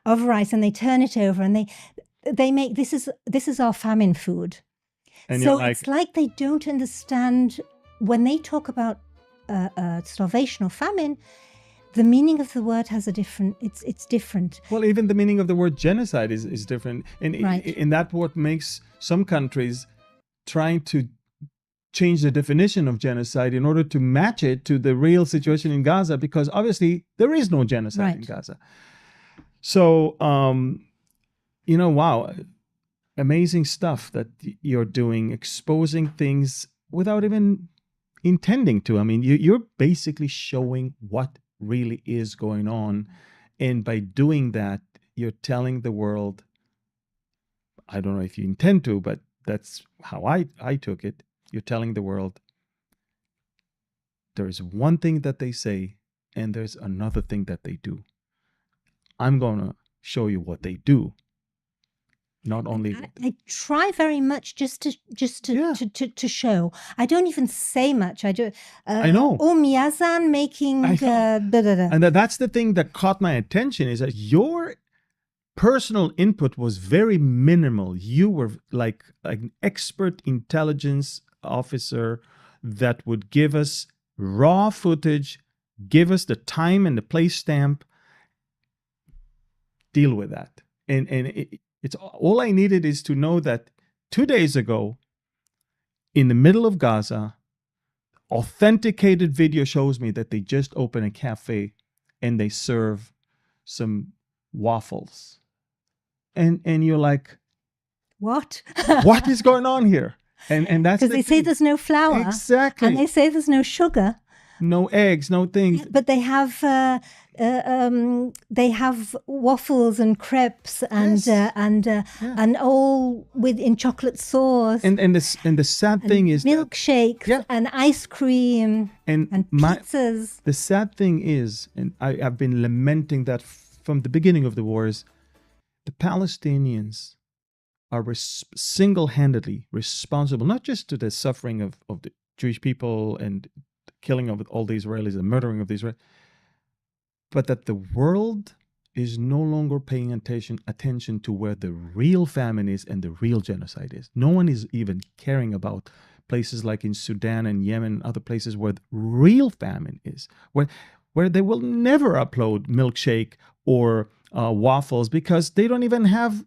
Speaker 2: of rice, and they turn it over, and they make this is our famine food. And so it's like they don't understand when they talk about starvation or famine. The meaning of the word has a different. It's different.
Speaker 1: Well, even the meaning of the word genocide is different, and in that what makes some countries trying to change the definition of genocide in order to match it to the real situation in Gaza, because obviously there is no genocide in Gaza. So. Wow, amazing stuff that you're doing, exposing things without even intending to. I mean, you're basically showing what really is going on. And by doing that, you're telling the world, I don't know if you intend to, but that's how I took it. You're telling the world, there's one thing that they say, and there's another thing that they do. I'm going to show you what they do. Not only
Speaker 2: I try very much just to show. I don't even say much. I do.
Speaker 1: I know.
Speaker 2: Miazan making.
Speaker 1: And that's the thing that caught my attention, is that your personal input was very minimal. You were like an expert intelligence officer that would give us raw footage, give us the time and the place stamp. Deal with that, it's all I needed is to know that 2 days ago, in the middle of Gaza, authenticated video shows me that they just opened a cafe and they serve some waffles. And you're like,
Speaker 2: what?
Speaker 1: What is going on here? And that's
Speaker 2: because they say there's no flour.
Speaker 1: Exactly.
Speaker 2: And they say there's no sugar.
Speaker 1: No eggs, no things.
Speaker 2: But they have waffles and crepes and all in chocolate sauce.
Speaker 1: And the sad thing is
Speaker 2: milkshakes and ice cream and pizzas.
Speaker 1: The sad thing is, and I've been lamenting that from the beginning of the war, is the Palestinians are single-handedly responsible, not just to the suffering of the Jewish people and killing of all the Israelis, the murdering of the Israelis, but that the world is no longer paying attention to where the real famine is and the real genocide is. No one is even caring about places like in Sudan and Yemen and other places where the real famine is, where they will never upload milkshake or waffles because they don't even have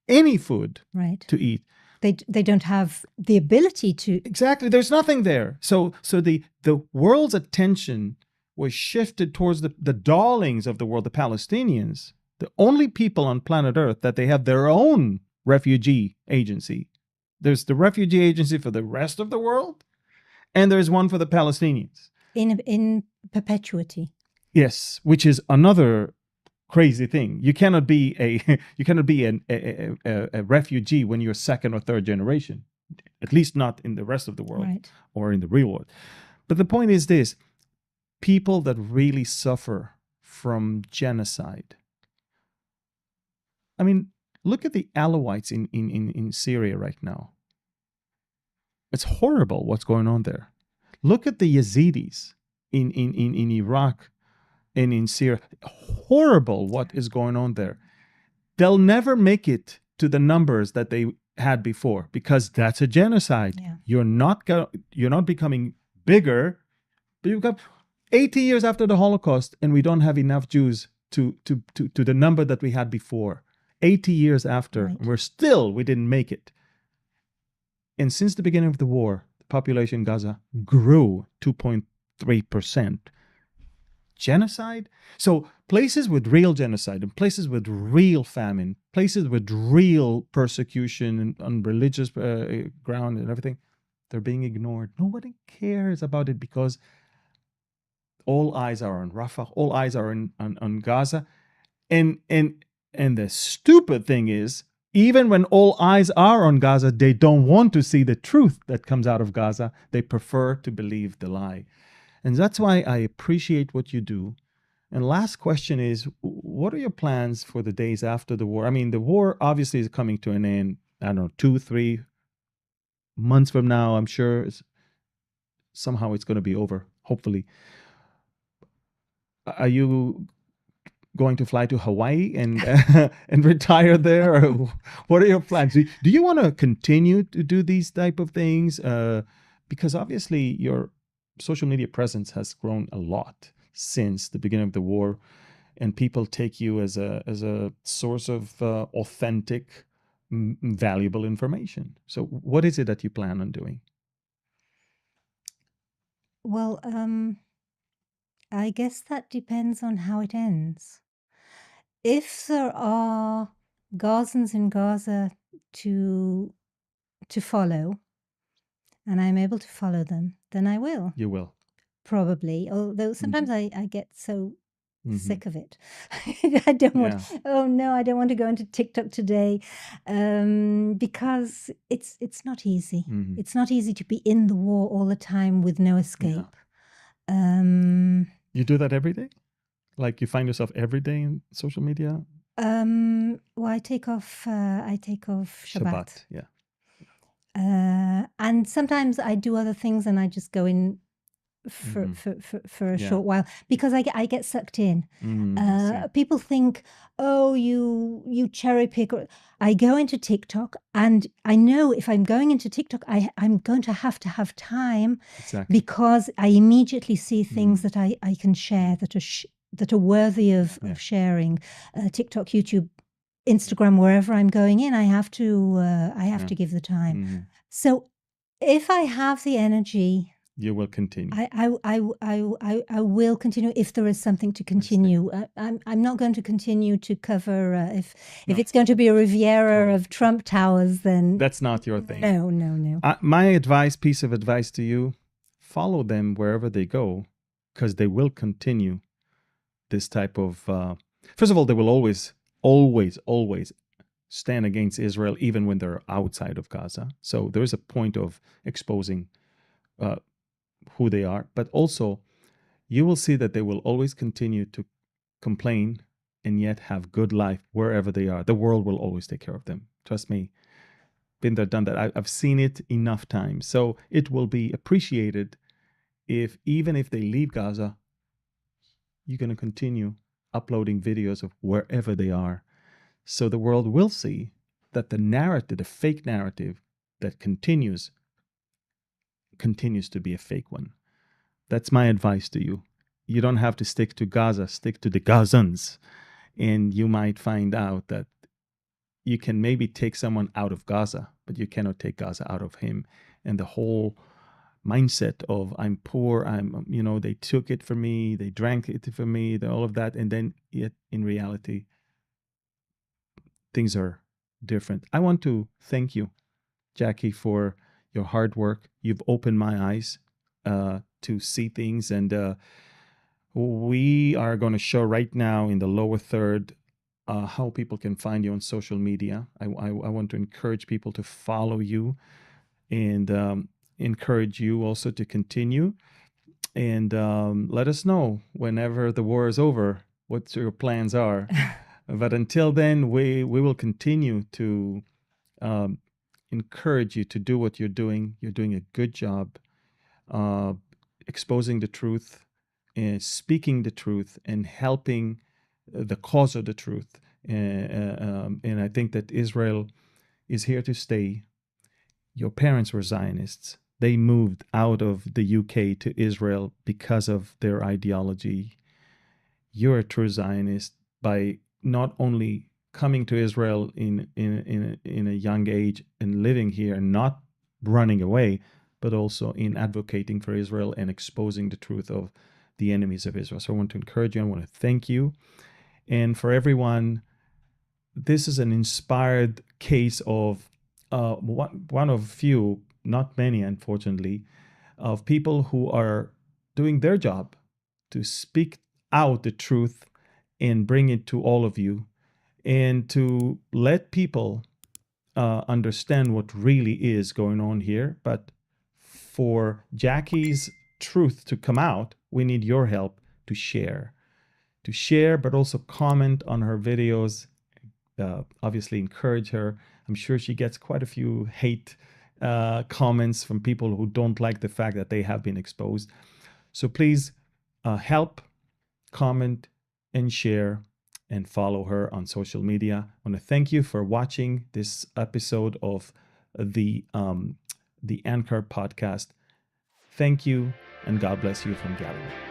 Speaker 1: any food to eat.
Speaker 2: They don't have the ability to.
Speaker 1: Exactly. There's nothing there. So the world's attention was shifted towards the darlings of the world, the Palestinians, the only people on planet Earth that they have their own refugee agency. There's the refugee agency for the rest of the world, and there's one for the Palestinians.
Speaker 2: In perpetuity.
Speaker 1: Yes, which is another crazy thing. You cannot be a refugee when you're second or third generation, at least not in the rest of the world or in the real world. But the point is this: people that really suffer from genocide. I mean, look at the Alawites in Syria right now. It's horrible what's going on there. Look at the Yazidis in Iraq and in Syria. Horrible what is going on there. They'll never make it to the numbers that they had before because that's a genocide.
Speaker 2: Yeah.
Speaker 1: You're not becoming bigger, but you've got 80 years after the Holocaust, and we don't have enough Jews to the number that we had before. 80 years after,
Speaker 2: Right.
Speaker 1: we didn't make it. And since the beginning of the war, the population in Gaza grew 2.3%. Genocide? So places with real genocide and places with real famine, places with real persecution and on religious ground and everything, they're being ignored. Nobody cares about it because all eyes are on Rafah, all eyes are on Gaza. And the stupid thing is, even when all eyes are on Gaza, they don't want to see the truth that comes out of Gaza. They prefer to believe the lie. And that's why I appreciate what you do. And last question is, what are your plans for the days after the war? I mean, the war obviously is coming to an end, I don't know, 2-3 months from now. I'm sure somehow it's going to be over, hopefully. Are you going to fly to Hawaii and and retire there? Or what are your plans? Do you want to continue to do these type of things? Because obviously your social media presence has grown a lot since the beginning of the war, and people take you as a source of authentic, valuable information. So what is it that you plan on doing?
Speaker 2: Well, I guess that depends on how it ends. If there are Gazans in Gaza to follow, and I'm able to follow them, then I will.
Speaker 1: You will.
Speaker 2: Probably. Although sometimes I get so
Speaker 1: Mhm.
Speaker 2: sick of it. I don't want,
Speaker 1: Yeah.
Speaker 2: oh no, I don't want to go into TikTok today, because it's not easy.
Speaker 1: Mhm.
Speaker 2: It's not easy to be in the war all the time with no escape. Um,
Speaker 1: You do that every day? Like you find yourself every day in social media?
Speaker 2: well, I take off Shabbat.
Speaker 1: Yeah.
Speaker 2: And sometimes I do other things and I just go in for
Speaker 1: Mhm.
Speaker 2: for a
Speaker 1: Yeah.
Speaker 2: short while because I get sucked in.
Speaker 1: I see.
Speaker 2: People think, oh, you cherry pick. I go into TikTok and I know if I'm going into TikTok, I'm going to have time
Speaker 1: Exactly.
Speaker 2: because I immediately see things that I can share that are worthy of sharing. TikTok, YouTube, Instagram, wherever I'm going in, I have to give the time. So if I have the energy,
Speaker 1: you will continue.
Speaker 2: I will continue if there is something to continue. I'm not going to continue to cover if it's going to be a Riviera of Trump Towers, then
Speaker 1: That's not your thing.
Speaker 2: No.
Speaker 1: My piece of advice to you, follow them wherever they go, because they will continue this type of. First of all, they will always stand against Israel, even when they're outside of Gaza. So there is a point of exposing who they are, but also you will see that they will always continue to complain and yet have good life wherever they are. The world will always take care of them. Trust me. Been there, done that. I've seen it enough times. So it will be appreciated if even if they leave Gaza, you're going to continue uploading videos of wherever they are. So the world will see that the narrative, the fake narrative that continues to be a fake one. That's my advice to you. You don't have to stick to Gaza, stick to the Gazans. And you might find out that you can maybe take someone out of Gaza, but you cannot take Gaza out of him. And the whole mindset of I'm poor, they took it from me, they drank it from me, all of that. And then yet in reality, things are different. I want to thank you, Jacqui, for your hard work. You've opened my eyes to see things. And we are going to show right now in the lower third how people can find you on social media. I want to encourage people to follow you and encourage you also to continue. And let us know whenever the war is over what your plans are. But until then, we will continue to encourage you to do what you're doing. You're doing a good job exposing the truth speaking the truth and helping the cause of the truth. And I think that Israel is here to stay. Your parents were Zionists. They moved out of the UK to Israel because of their ideology. You're a true Zionist by not only coming to Israel in a young age and living here and not running away, but also in advocating for Israel and exposing the truth of the enemies of Israel. So I want to encourage you. I want to thank you. And for everyone, this is an inspired case of one of few, not many, unfortunately, of people who are doing their job to speak out the truth and bring it to all of you and to let people understand what really is going on here. But for Jacqui's truth to come out, we need your help to share, but also comment on her videos. Obviously encourage her. I'm sure she gets quite a few hate comments from people who don't like the fact that they have been exposed. So please help, comment, and share, and follow her on social media. I want to thank you for watching this episode of the Anchor podcast. Thank you, and God bless you from Galilee.